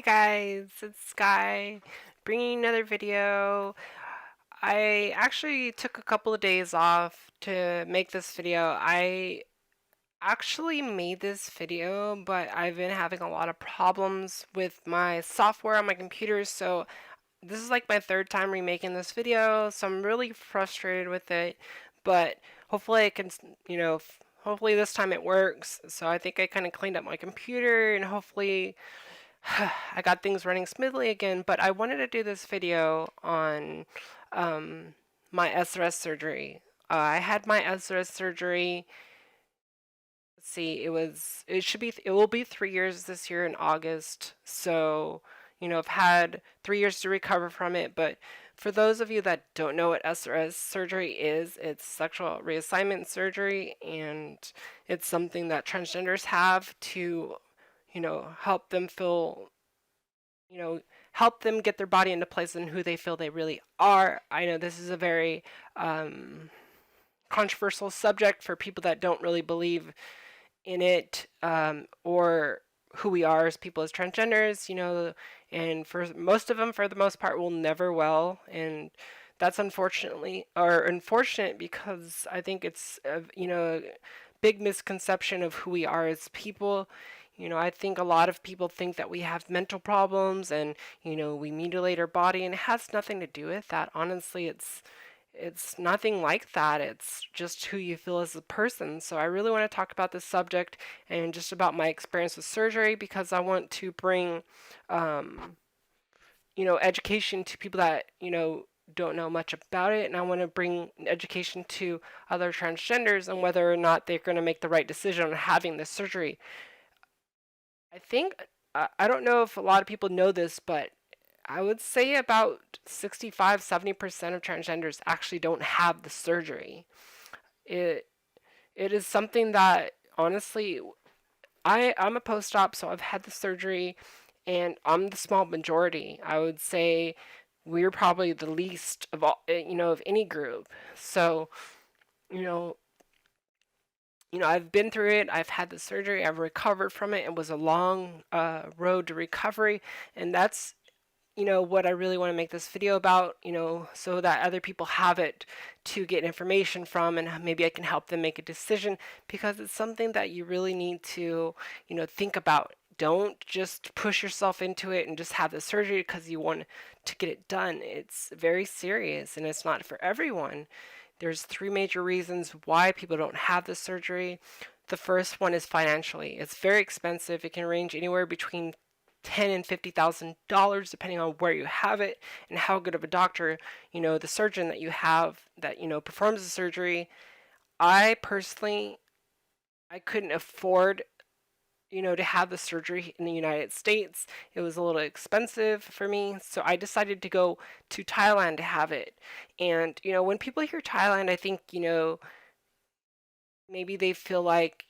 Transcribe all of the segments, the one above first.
guys, it's Sky bringing another video. I actually took a couple of days off to make this video. I actually made this video, but I've been having a lot of problems with my software on my computer, so this is like my third time remaking this video, so I'm really frustrated with it, but hopefully I can, hopefully this time it works. So I think I kind of cleaned up my computer and hopefully I got things running smoothly again, but I wanted to do this video on my SRS surgery. I had my SRS surgery. Let's see, it will be 3 years this year in August. So, I've had 3 years to recover from it. But for those of you that don't know what SRS surgery is, it's sexual reassignment surgery, and it's something that transgenders have to help them feel, help them get their body into place and who they feel they really are. I know this is a very controversial subject for people that don't really believe in it, or who we are as people as transgenders, and for most of them, for the most part, will never well. And that's unfortunate because I think it's, a big misconception of who we are as people. I think a lot of people think that we have mental problems and, we mutilate our body, and it has nothing to do with that. Honestly, it's nothing like that. It's just who you feel as a person. So I really want to talk about this subject and just about my experience with surgery, because I want to bring, education to people that, don't know much about it, and I want to bring education to other transgenders on whether or not they're going to make the right decision on having this surgery. I think, I don't know if a lot of people know this, but I would say about 65–70% of transgenders actually don't have the surgery. It it is something that honestly, I'm a post-op, so I've had the surgery, and I'm the small majority. I would say we're probably the least of all, of any group. So, you know, I've been through it. I've had the surgery. I've recovered from it. It was a long road to recovery, and that's what I really want to make this video about, so that other people have it to get information from, and maybe I can help them make a decision, because it's something that you really need to, think about. Don't just push yourself into it and just have the surgery because you want to get it done. It's very serious, and it's not for everyone. There's three major reasons why people don't have the surgery. The first one is financially. It's very expensive. It can range anywhere between $10,000 and $50,000 depending on where you have it and how good of a doctor, the surgeon that you have that, performs the surgery. I personally, I couldn't afford, to have the surgery in the United States. It was a little expensive for me, so I decided to go to Thailand to have it. And, when people hear Thailand, I think, maybe they feel like,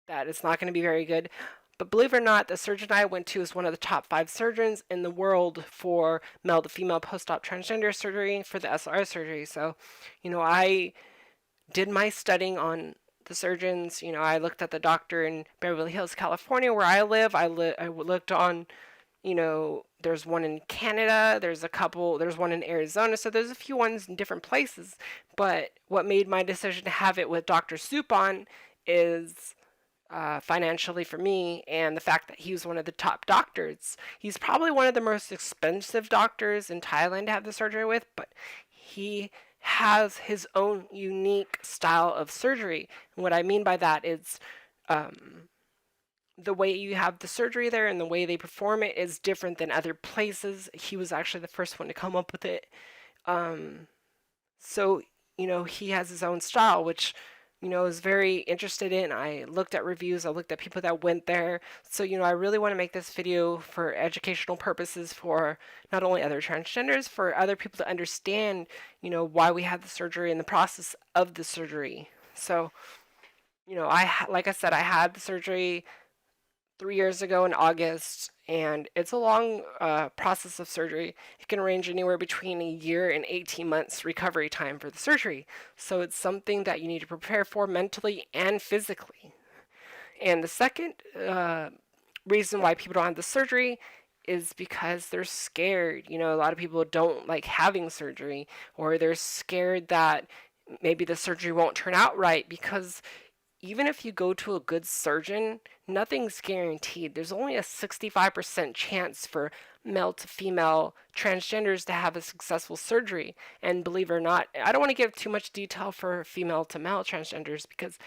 that it's not going to be very good. But believe it or not, the surgeon I went to is one of the top 5 surgeons in the world for male to female post-op transgender surgery for the SRS surgery. So, I did my studying on the surgeons. I looked at the doctor in Beverly Hills, California, where I live. I looked on, there's one in Canada, there's one in Arizona, so there's a few ones in different places. But what made my decision to have it with Dr. Supon is financially for me, and the fact that he was one of the top doctors. He's probably one of the most expensive doctors in Thailand to have the surgery with, but he has his own unique style of surgery. And what I mean by that is the way you have the surgery there and the way they perform it is different than other places. He was actually the first one to come up with it. So, he has his own style, which was very interested in. I looked at reviews, I looked at people that went there. So, I really want to make this video for educational purposes for not only other transgenders, for other people to understand, why we had the surgery and the process of the surgery. So, like I said, I had the surgery 3 years ago in August, and it's a long process of surgery. It can range anywhere between a year and 18 months recovery time for the surgery. So it's something that you need to prepare for mentally and physically. And the second reason why people don't have the surgery is because they're scared. You know, a lot of people don't like having surgery, or they're scared that maybe the surgery won't turn out right, because even if you go to a good surgeon, nothing's guaranteed. There's only a 65% chance for male to female transgenders to have a successful surgery. And believe it or not, I don't want to give too much detail for female to male transgenders because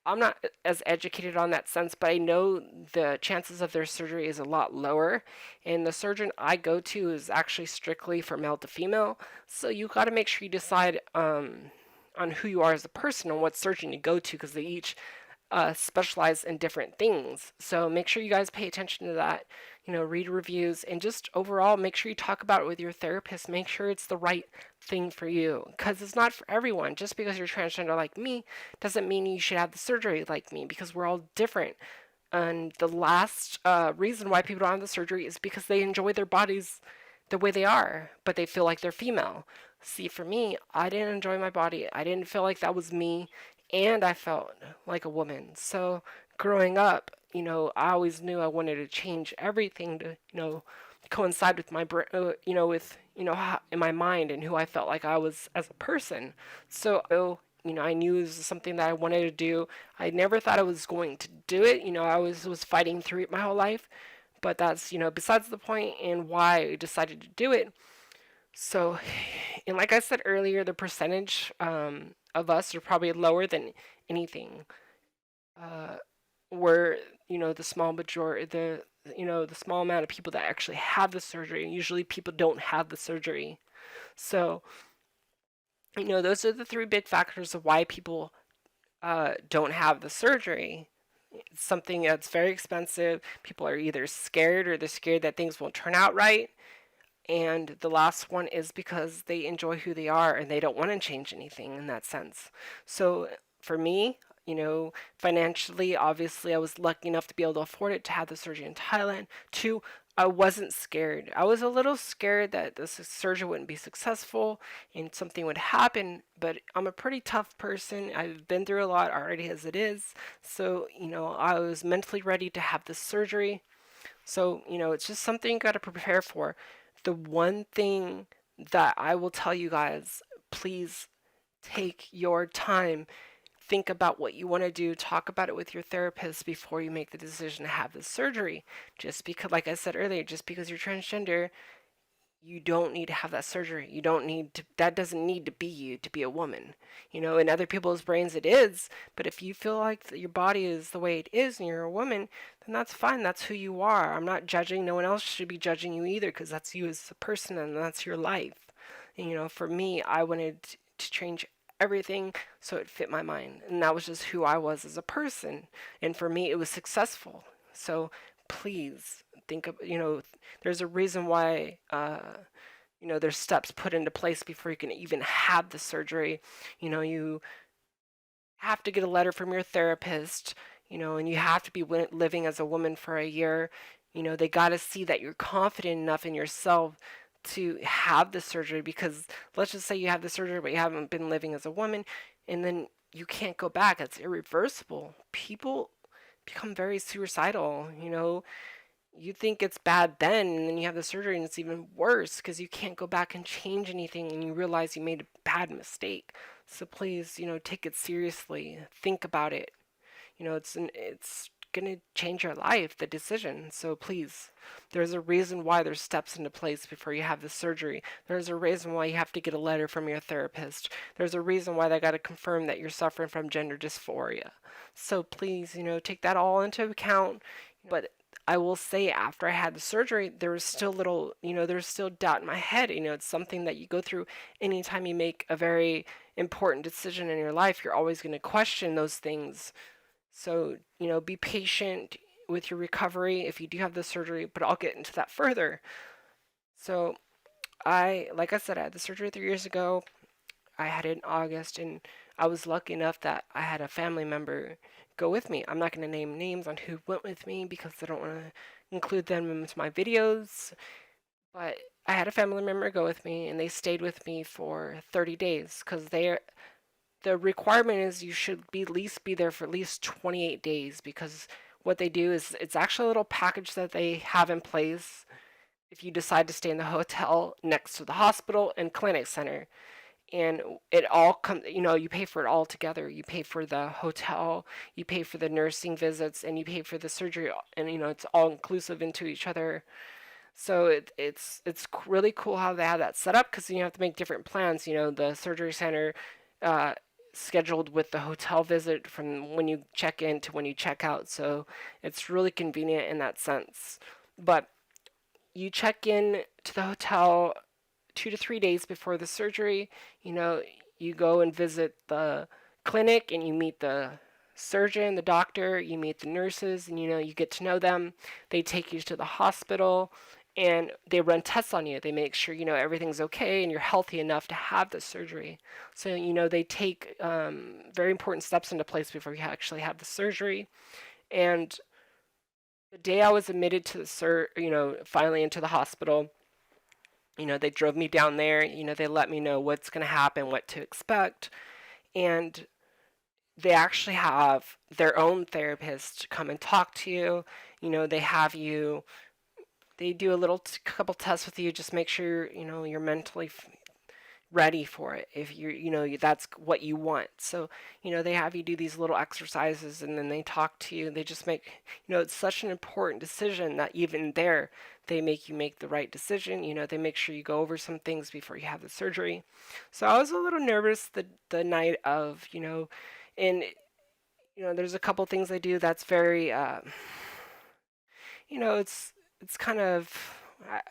I'm not as educated on that sense, but I know the chances of their surgery is a lot lower. And the surgeon I go to is actually strictly for male to female. So you got to make sure you decide on who you are as a person and what surgeon you go to, because they each specialize in different things. So make sure you guys pay attention to that. You know, read reviews, and just overall make sure you talk about it with your therapist. Make sure it's the right thing for you, because it's not for everyone. Just because you're transgender like me doesn't mean you should have the surgery like me, because we're all different. And the last reason why people don't have the surgery is because they enjoy their bodies the way they are, but they feel like they're female. See, for me, I didn't enjoy my body. I didn't feel like that was me, and I felt like a woman. So growing up, you know, I always knew I wanted to change everything to, you know, coincide with my, you know, with, you know, how, in my mind and who I felt like I was as a person. So, you know, I knew it was something that I wanted to do. I never thought I was going to do it. You know, I was fighting through it my whole life. But that's, you know, besides the point and why I decided to do it. So, and like I said earlier, the percentage of us are probably lower than anything. Uh, where, you know, the small majority, you know, the small amount of people that actually have the surgery. Usually people don't have the surgery. So, you know, those are the three big factors of why people don't have the surgery. It's something that's very expensive. People are either scared, or they're scared that things won't turn out right. And the last one is because they enjoy who they are and they don't want to change anything in that sense. So for me, you know, financially, obviously, I was lucky enough to be able to afford it, to have the surgery in Thailand. Two, I wasn't scared. I was a little scared that the surgery wouldn't be successful and something would happen, but I'm a pretty tough person. I've been through a lot already as it is. So, you know, I was mentally ready to have the surgery. So, you know, it's just something you got to prepare for. The one thing that I will tell you guys, please take your time. Think about what you want to do. Talk about it with your therapist before you make the decision to have the surgery. Just because, like I said earlier, just because you're transgender, you don't need to have that surgery. You don't need to, that doesn't need to be you to be a woman. You know, in other people's brains it is, but if you feel like your body is the way it is and you're a woman, then that's fine. That's who you are. I'm not judging. No one else should be judging you either, because that's you as a person and that's your life. And, you know, for me, I wanted to change everything so it fit my mind. And that was just who I was as a person. And for me, it was successful. So please think of, you know, there's a reason why, you know, there's steps put into place before you can even have the surgery. You know, you have to get a letter from your therapist, you know, and you have to be living as a woman for a year. You know, they got to see that you're confident enough in yourself to have the surgery, because let's just say you have the surgery but you haven't been living as a woman, and then you can't go back. It's irreversible. People become very suicidal, you know. You think it's bad then, and then you have the surgery and it's even worse because you can't go back and change anything, and you realize you made a bad mistake. So please, you know, take it seriously. Think about it. You know, it's gonna change your life, the decision. So please, there's a reason why there's steps into place before you have the surgery. There's a reason why you have to get a letter from your therapist. There's a reason why they got to confirm that you're suffering from gender dysphoria. So please, you know, take that all into account. But I will say, after I had the surgery, there was still little, you know, there's still doubt in my head. You know, it's something that you go through anytime you make a very important decision in your life. You're always going to question those things. So, you know, be patient with your recovery if you do have the surgery, but I'll get into that further. So, like I said, I had the surgery 3 years ago. I had it in August, and I was lucky enough that I had a family member go with me. I'm not going to name names on who went with me because I don't want to include them into my videos, but I had a family member go with me, and they stayed with me for 30 days because the requirement is you should be at least be there for at least 28 days, because what they do is it's actually a little package that they have in place if you decide to stay in the hotel next to the hospital and clinic center. And it all comes, you pay for it all together. You pay for the hotel, you pay for the nursing visits, and you pay for the surgery, and it's all inclusive into each other. So it's really cool how they have that set up, because you have to make different plans. The surgery center uh, scheduled with the hotel visit from when you check in to when you check out. So it's really convenient in that sense. But you check in to the hotel 2 to 3 days before the surgery. You go and visit the clinic and you meet the surgeon, the doctor, you meet the nurses, and you get to know them. They take you to the hospital and they run tests on you. They make sure everything's okay and you're healthy enough to have the surgery. So they take very important steps into place before you actually have the surgery. And the day I was admitted to finally into the hospital, they drove me down there. They let me know what's going to happen, what to expect. And they actually have their own therapist come and talk to you. They do a little couple tests with you, just make sure, you're mentally ready for it, if that's what you want. So they have you do these little exercises, and then they talk to you. They just make, it's such an important decision that even there they make you make the right decision. They make sure you go over some things before you have the surgery. So I was a little nervous the night of, and there's a couple things they do that's very it's kind of,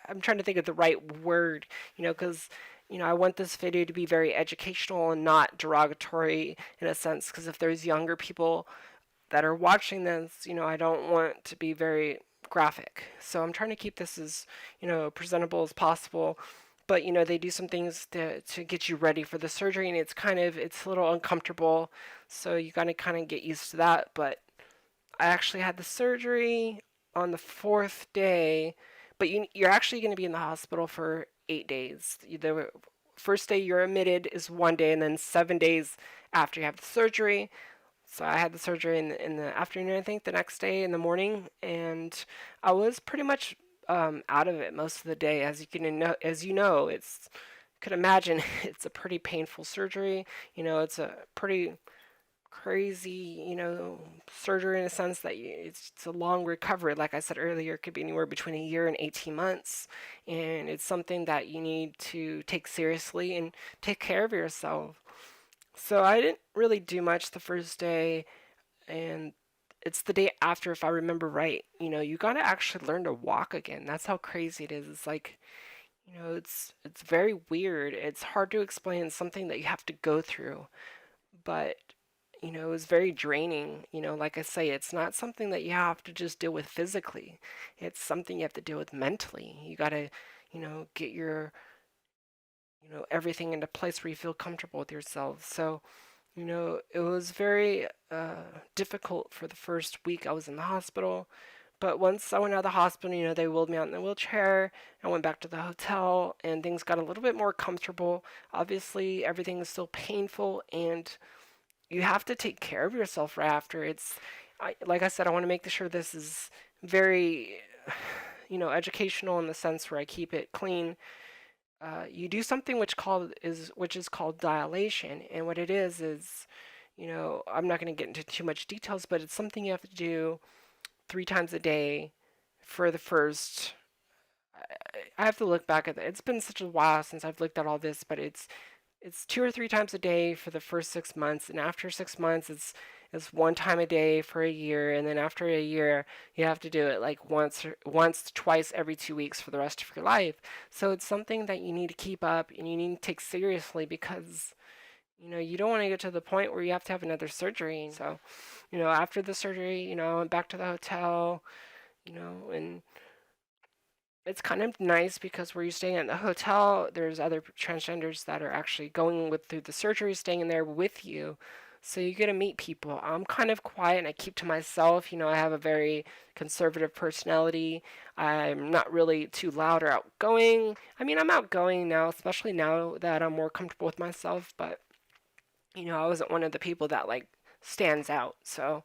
I'm trying to think of the right word, because I want this video to be very educational and not derogatory in a sense, because if there's younger people that are watching this, I don't want to be very graphic. So I'm trying to keep this as, presentable as possible. But, they do some things to get you ready for the surgery, and it's a little uncomfortable. So you gotta kind of get used to that. But I actually had the surgery on the 4th day, but you're actually going to be in the hospital for 8 days. The first day you're admitted is 1 day, and then 7 days after you have the surgery. So I had the surgery in the afternoon, I think, the next day in the morning, and I was pretty much out of it most of the day. As you know, could imagine, it's a pretty painful surgery. It's a pretty crazy, surgery in a sense that it's a long recovery. Like I said earlier, it could be anywhere between a year and 18 months. And it's something that you need to take seriously and take care of yourself. So I didn't really do much the first day, and it's the day after, if I remember right. You gotta actually learn to walk again. That's how crazy it is. It's like, it's very weird. It's hard to explain. It's something that you have to go through. But it was very draining. Like I say, it's not something that you have to just deal with physically. It's something you have to deal with mentally. You got to, get your, everything into place where you feel comfortable with yourself. So, it was very difficult for the first week I was in the hospital. But once I went out of the hospital, they wheeled me out in the wheelchair. I went back to the hotel, and things got a little bit more comfortable. Obviously, everything is still painful, and you have to take care of yourself right after. Like I said, I want to make sure this is very, educational in the sense where I keep it clean. You do something which is called dilation, and what it is, I'm not going to get into too much details, but it's something you have to do 3 times a day for the first. I have to look back at it. It's been such a while since I've looked at all this, but it's 2 or 3 times a day for the first 6 months, and after 6 months, it's 1 time a day for a year, and then after a year, you have to do it like twice every 2 weeks for the rest of your life. So it's something that you need to keep up and you need to take seriously, because you don't want to get to the point where you have to have another surgery. So, after the surgery, I went back to the hotel, and it's kind of nice because where you're staying at the hotel, there's other transgenders that are actually going through the surgery, staying in there with you. So you get to meet people. I'm kind of quiet and I keep to myself. I have a very conservative personality. I'm not really too loud or outgoing. I mean, I'm outgoing now, especially now that I'm more comfortable with myself. But, I wasn't one of the people that like stands out. So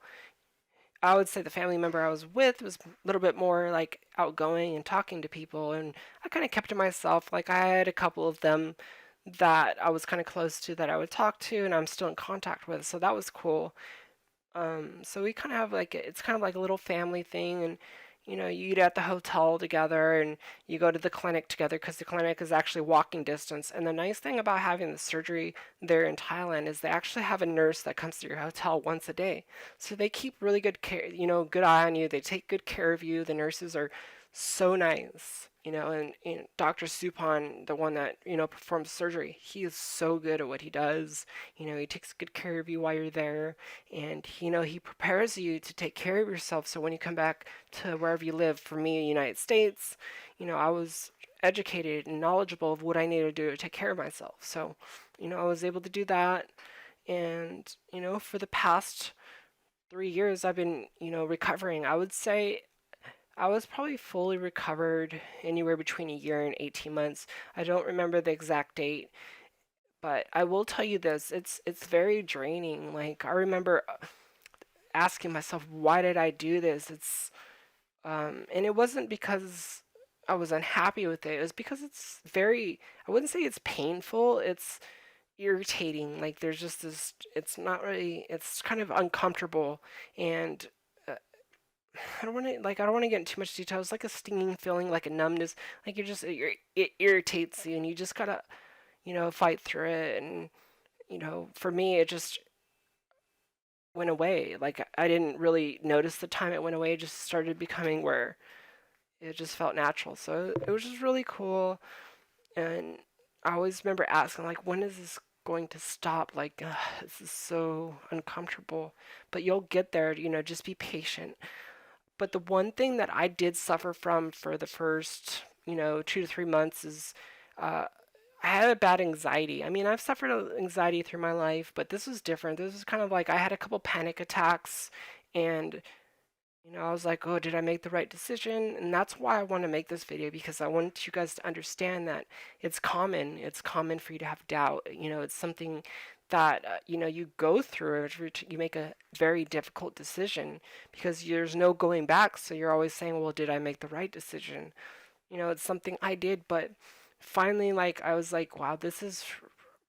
I would say the family member I was with was a little bit more like outgoing and talking to people, and I kind of kept to myself. Like I had a couple of them that I was kind of close to that I would talk to, and I'm still in contact with, so that was cool. So we kind of have like it's kind of like a little family thing, and you eat at the hotel together, and you go to the clinic together because the clinic is actually walking distance. And the nice thing about having the surgery there in Thailand is they actually have a nurse that comes to your hotel once a day, so they keep really good care, good eye on you. They take good care of you. The nurses are so nice. And Dr. Supon, the one that, performs surgery, he is so good at what he does. He takes good care of you while you're there, and he prepares you to take care of yourself so when you come back to wherever you live, for me, United States, I was educated and knowledgeable of what I needed to do to take care of myself. So I was able to do that. And for the past 3 years I've been recovering. I would say I was probably fully recovered anywhere between a year and 18 months. I don't remember the exact date, but I will tell you this, it's very draining. Like I remember asking myself, why did I do this? And it wasn't because I was unhappy with it. It was because it's very, I wouldn't say it's painful, it's irritating. Like there's just this, it's not really, it's kind of uncomfortable. And I don't want to get into too much detail. It's like a stinging feeling, like a numbness. Like it irritates you, and you just gotta, fight through it. And for me, it just went away. Like I didn't really notice the time it went away. It just started becoming where it just felt natural. So it was just really cool. And I always remember asking, like, when is this going to stop? Like, this is so uncomfortable. But you'll get there. Just be patient. But the one thing that I did suffer from for the first, 2 to 3 months is uh, I had a bad anxiety. I mean, I've suffered anxiety through my life, but this was different. This was kind of like I had a couple panic attacks, and I was like, oh, did I make the right decision? And that's why I want to make this video, because I want you guys to understand that it's common. It's common for you to have doubt. It's something that, you go through if you make a very difficult decision, because there's no going back. So you're always saying, well, did I make the right decision? It's something I did, but finally, like, I was like, wow, this is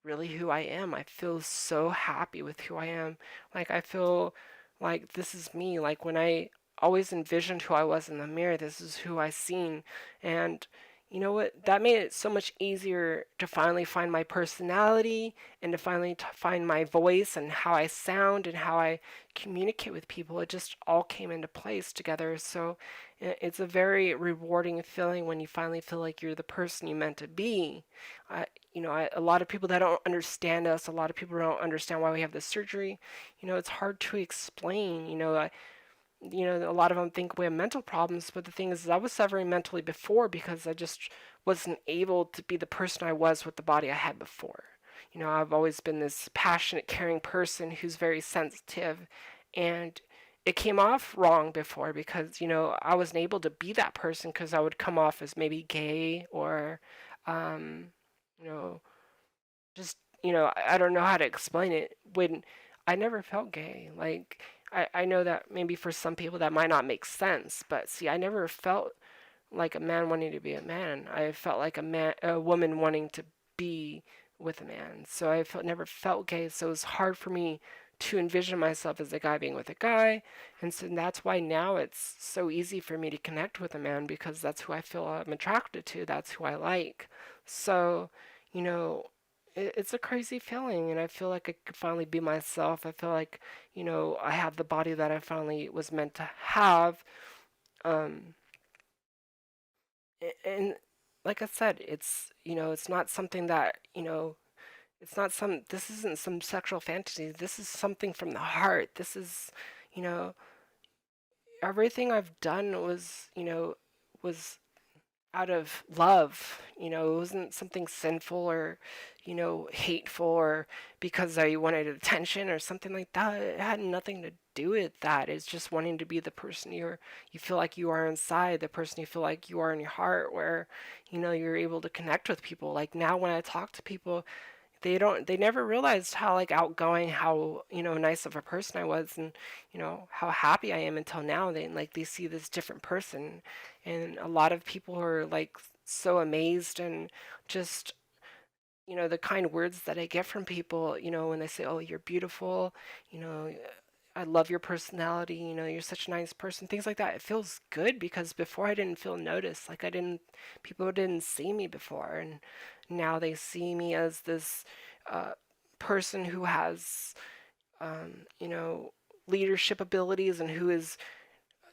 really who I am. I feel so happy with who I am. Like, I feel like this is me. Like, when I always envisioned who I was in the mirror, this is who I seen. And you know what? That made it so much easier to finally find my personality, and to finally find my voice and how I sound and how I communicate with people. It just all came into place together. So it's a very rewarding feeling when you finally feel like you're the person you meant to be. A lot of people that don't understand us, a lot of people don't understand why we have this surgery. It's hard to explain. A lot of them think we have mental problems, but the thing is, I was suffering mentally before because I just wasn't able to be the person I was with the body I had before. I've always been this passionate, caring person who's very sensitive, and it came off wrong before because, I wasn't able to be that person because I would come off as maybe gay or, um, you know, just, I don't know how to explain it. When I never felt gay. Like, I know that maybe for some people that might not make sense, but see, I never felt like a man wanting to be a man. I felt like a woman wanting to be with a man. So never felt gay. So it was hard for me to envision myself as a guy being with a guy. And so that's why now it's so easy for me to connect with a man, because that's who I feel I'm attracted to. That's who I like. So, you know, it's a crazy feeling, and I feel like I could finally be myself. I feel like, I have the body that I finally was meant to have. Um, and like I said, it's not something that, this isn't some sexual fantasy. This is something from the heart. This is, you know, everything I've done was out of love. It wasn't something sinful or, hateful, or because I wanted attention or something like that. It had nothing to do with that. It's just wanting to be the person you feel like you are inside, the person you feel like you are in your heart, where, you're able to connect with people. Like now when I talk to people, they never realized how like outgoing, how, nice of a person I was, and, how happy I am until now. They see this different person. And a lot of people are like so amazed, and just, the kind words that I get from people, when they say, "Oh, you're beautiful," you know, "I love your personality," "You're such a nice person," things like that. It feels good because before I didn't feel noticed. Like people didn't see me before, and now they see me as this uh, person who has, you know, leadership abilities, and who is,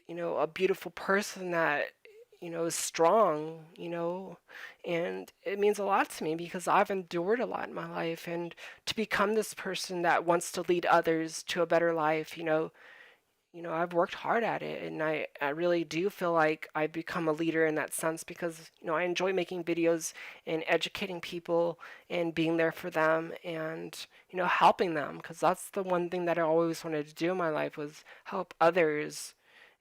a beautiful person that, is strong, and it means a lot to me because I've endured a lot in my life, and to become this person that wants to lead others to a better life, I've worked hard at it, and I really do feel like I've become a leader in that sense because, I enjoy making videos and educating people and being there for them, and, helping them, because that's the one thing that I always wanted to do in my life, was help others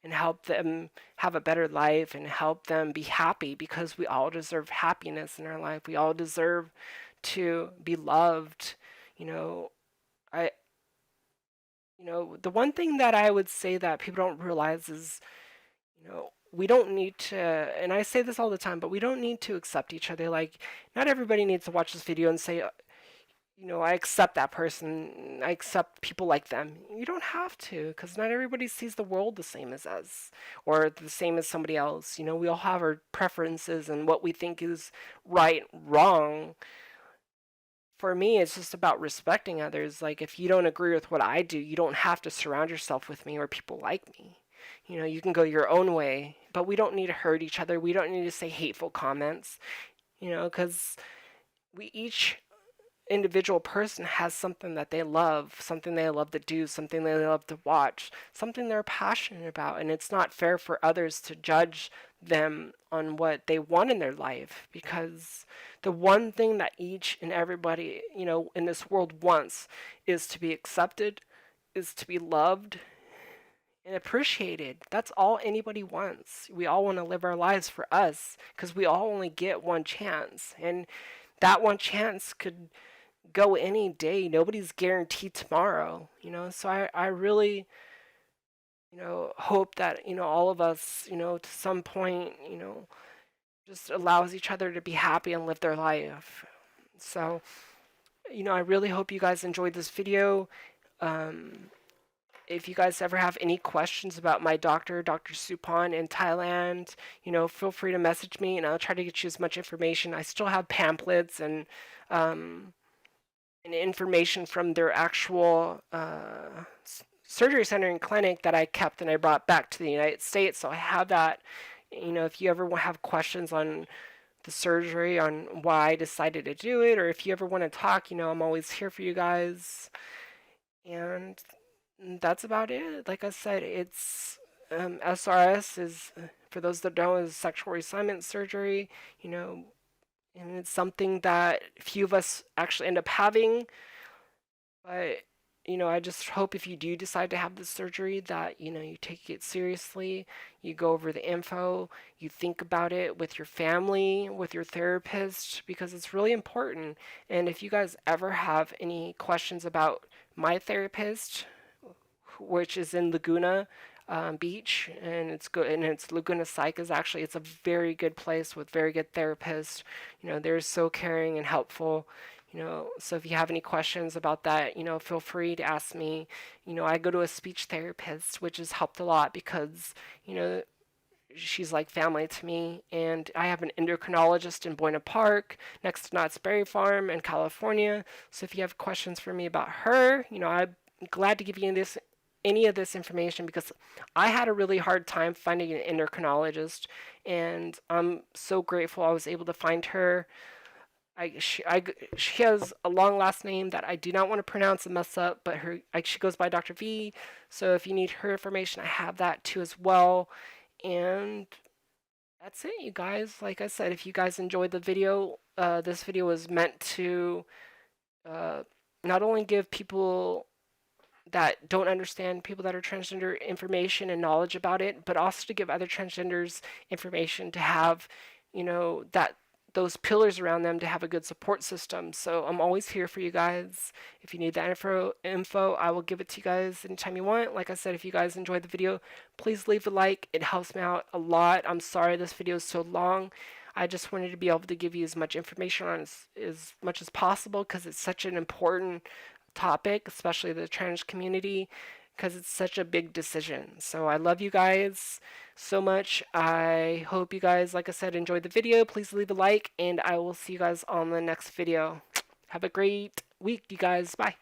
and help them have a better life and help them be happy, because we all deserve happiness in our life. We all deserve to be loved. You know, I the one thing that I would say that people don't realize is, we don't need to, and I say this all the time, but we don't need to accept each other. Like, not everybody needs to watch this video and say, I accept that person, I accept people like them. You don't have to, because not everybody sees the world the same as us, or the same as somebody else. We all have our preferences and what we think is right, wrong. For me, it's just about respecting others. Like, if you don't agree with what I do, you don't have to surround yourself with me or people like me. You can go your own way, but we don't need to hurt each other. We don't need to say hateful comments, because we each individual person has something that they love, something they love to do, something they love to watch, something they're passionate about, and it's not fair for others to judge them on what they want in their life, because the one thing that each and everybody, in this world wants is to be accepted, is to be loved and appreciated. That's all anybody wants. We all want to live our lives for us, because we all only get one chance, and that one chance could go any day. Nobody's guaranteed tomorrow, So I really, hope that, all of us, to some point, just allows each other to be happy and live their life. So, I really hope you guys enjoyed this video. If you guys ever have any questions about my doctor, Dr. Supan in Thailand, feel free to message me, and I'll try to get you as much information. I still have pamphlets and information from their actual surgery center and clinic that I kept and I brought back to the United States. So I have that. If you ever have questions on the surgery, on why I decided to do it, or if you ever want to talk, I'm always here for you guys. And that's about it. Like I said, it's SRS is, for those that don't know, is sexual reassignment surgery. And it's something that few of us actually end up having. But, I just hope if you do decide to have this surgery that, you take it seriously, you go over the info, you think about it with your family, with your therapist, because it's really important. And if you guys ever have any questions about my therapist, which is in Laguna Beach, and it's good, and it's Laguna Psych is actually, it's a very good place with very good therapists. They're so caring and helpful. So if you have any questions about that, feel free to ask me. I go to a speech therapist, which has helped a lot because, she's like family to me. And I have an endocrinologist in Buena Park, next to Knott's Berry Farm in California. So if you have questions for me about her, I'm glad to give you any of this information, because I had a really hard time finding an endocrinologist, and I'm so grateful I was able to find her. She has a long last name that I do not want to pronounce and mess up, but she goes by Dr. V. So if you need her information, I have that too as well. And that's it, you guys. Like I said, if you guys enjoyed the video, this video was meant to not only give people that don't understand, people that are transgender, information and knowledge about it, but also to give other transgenders information to have, that those pillars around them to have a good support system. So I'm always here for you guys. If you need that info, I will give it to you guys anytime you want. Like I said, if you guys enjoyed the video, please leave a like. It helps me out a lot. I'm sorry this video is so long. I just wanted to be able to give you as much information on as much as possible, because it's such an important topic, especially the trans community, because it's such a big decision. So I love you guys so much. I hope you guys, like I said, enjoyed the video. Please leave a like, and I will see you guys on the next video. Have a great week, you guys. Bye.